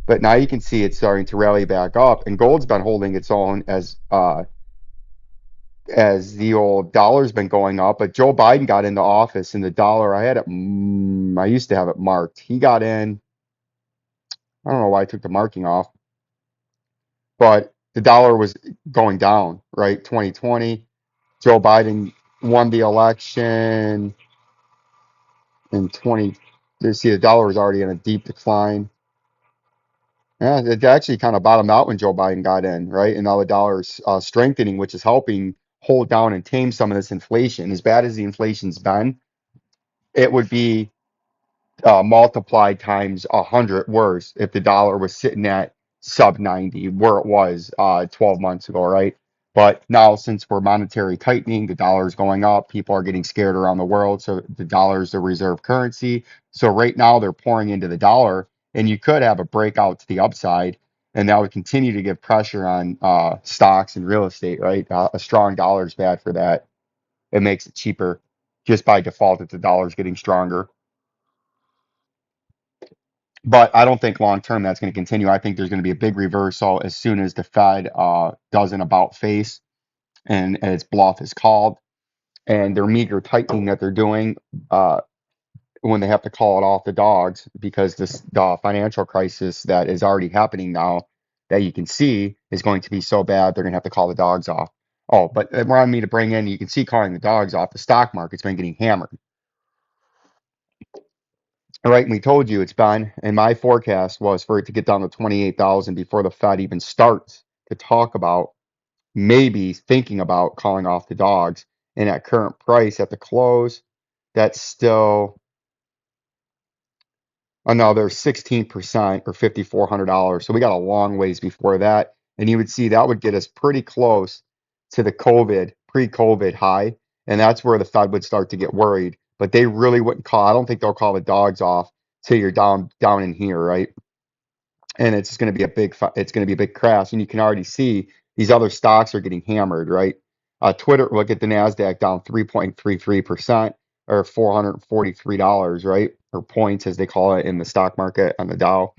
But now you can see it's starting to rally back up, and gold's been holding its own as the old dollar's been going up. But Joe Biden got into office, and the dollar, I had it, I used to have it marked. He got in. I don't know why I took the marking off, but the dollar was going down, right? 2020, Joe Biden won the election in 20. You see, the dollar was already in a deep decline. Yeah, it actually kind of bottomed out when Joe Biden got in, right? And now the dollar's strengthening, which is helping hold down and tame some of this inflation. As bad as the inflation's been, it would be multiplied times 100 worse if the dollar was sitting at sub 90 where it was 12 months ago, right? But now, since we're monetary tightening, the dollar is going up. People are getting scared around the world. So the dollar is the reserve currency. So right now, they're pouring into the dollar, and you could have a breakout to the upside. And that would continue to give pressure on stocks and real estate, right? A strong dollar is bad for that. It makes it cheaper just by default if the dollar is getting stronger. But I don't think long term that's going to continue. I think there's going to be a big reversal as soon as the Fed does an about face and its bluff is called, and their meager tightening that they're doing uh, when they have to call it off the dogs because the financial crisis that is already happening now that you can see is going to be so bad they're going to have to call the dogs off. Oh, but around me to bring in, you can see calling the dogs off. The stock market's been getting hammered. Right, and we told you it's been, and my forecast was for it to get down to 28,000 before the Fed even starts to talk about maybe thinking about calling off the dogs. And at current price at the close, that's still another 16% or $5,400. So we got a long ways before that. And you would see that would get us pretty close to the pre-COVID high. And that's where the Fed would start to get worried. But they really wouldn't call, I don't think they'll call the dogs off till you're down in here, right? And it's going to be it's going to be a big crash. And you can already see these other stocks are getting hammered, right? Twitter, look at the Nasdaq down 3.33% or $443, right? Or points as they call it in the stock market on the Dow.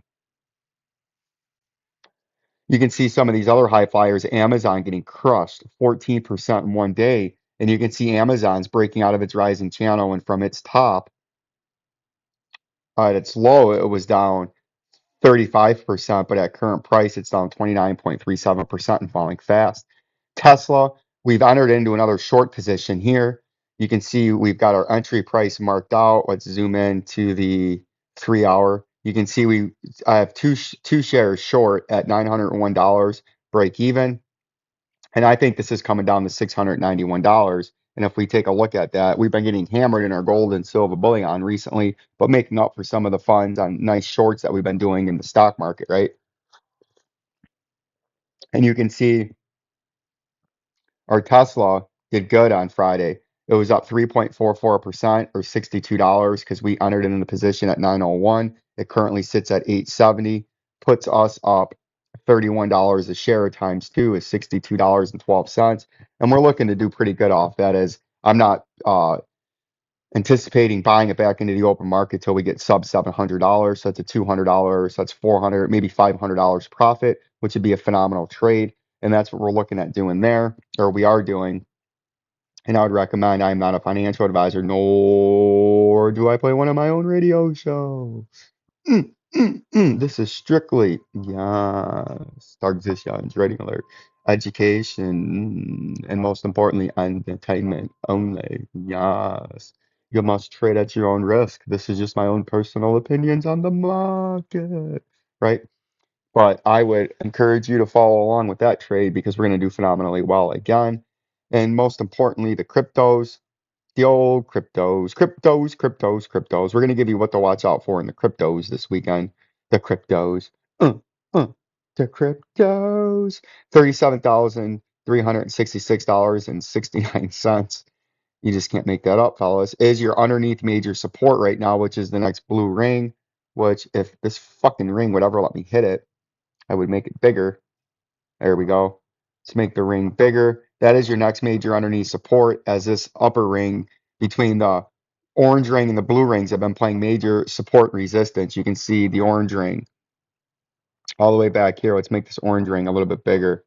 You can see some of these other high flyers, Amazon getting crushed 14% in one day. And you can see Amazon's breaking out of its rising channel, and from its top at its low, it was down 35%, but at current price, it's down 29.37% and falling fast. Tesla, we've entered into another short position here. You can see we've got our entry price marked out. Let's zoom in to the 3 hour. You can see I have two shares short at $901 break even. And I think this is coming down to $691. And if we take a look at that, we've been getting hammered in our gold and silver bullion recently, but making up for some of the funds on nice shorts that we've been doing in the stock market, right? And you can see our Tesla did good on Friday. It was up 3.44% or $62 because we entered it in the position at 901. It currently sits at 870, puts us up $31 a share times two is $62.12. And we're looking to do pretty good off that as I'm not anticipating buying it back into the open market till we get sub $700. So that's a $200, so that's 400, maybe $500 profit, which would be a phenomenal trade. And that's what we're looking at doing there, or we are doing. And I would recommend, I'm not a financial advisor, nor do I play one of my own radio shows. This is strictly, yes, Targetians, rating alert, education, and most importantly, entertainment only. Yes. You must trade at your own risk. This is just my own personal opinions on the market, right? But I would encourage you to follow along with that trade because we're going to do phenomenally well again. And most importantly, the cryptos, the old cryptos. We're going to give you what to watch out for in the cryptos this weekend. The cryptos. Uh, uh, the cryptos. $37,366.69. You just can't make that up, fellas. Is your underneath major support right now, which is the next blue ring, which if this fucking ring would ever let me hit it, I would make it bigger. There we go. Let's make the ring bigger. That is your next major underneath support, as this upper ring between the orange ring and the blue rings have been playing major support resistance. You can see the orange ring all the way back here. Let's make this orange ring a little bit bigger.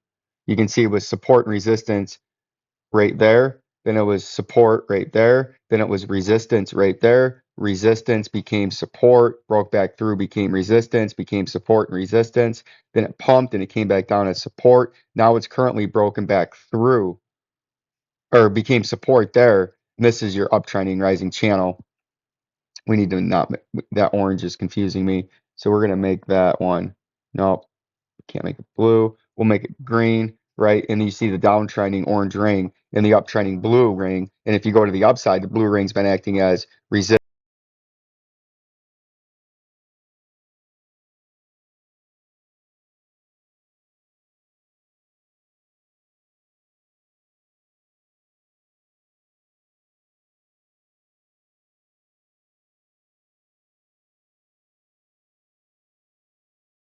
You can see it was support and resistance right there. Then it was support right there. Then it was resistance right there. Resistance became support, broke back through, became resistance, became support and resistance. Then it pumped and it came back down as support. Now it's currently broken back through, or became support there. And this is your uptrending rising channel. We need to not, that orange is confusing me. So we're going to make that one. Nope, can't make it blue. We'll make it green, right? And you see the downtrending orange ring and the uptrending blue ring. And if you go to the upside, the blue ring's been acting as resistance.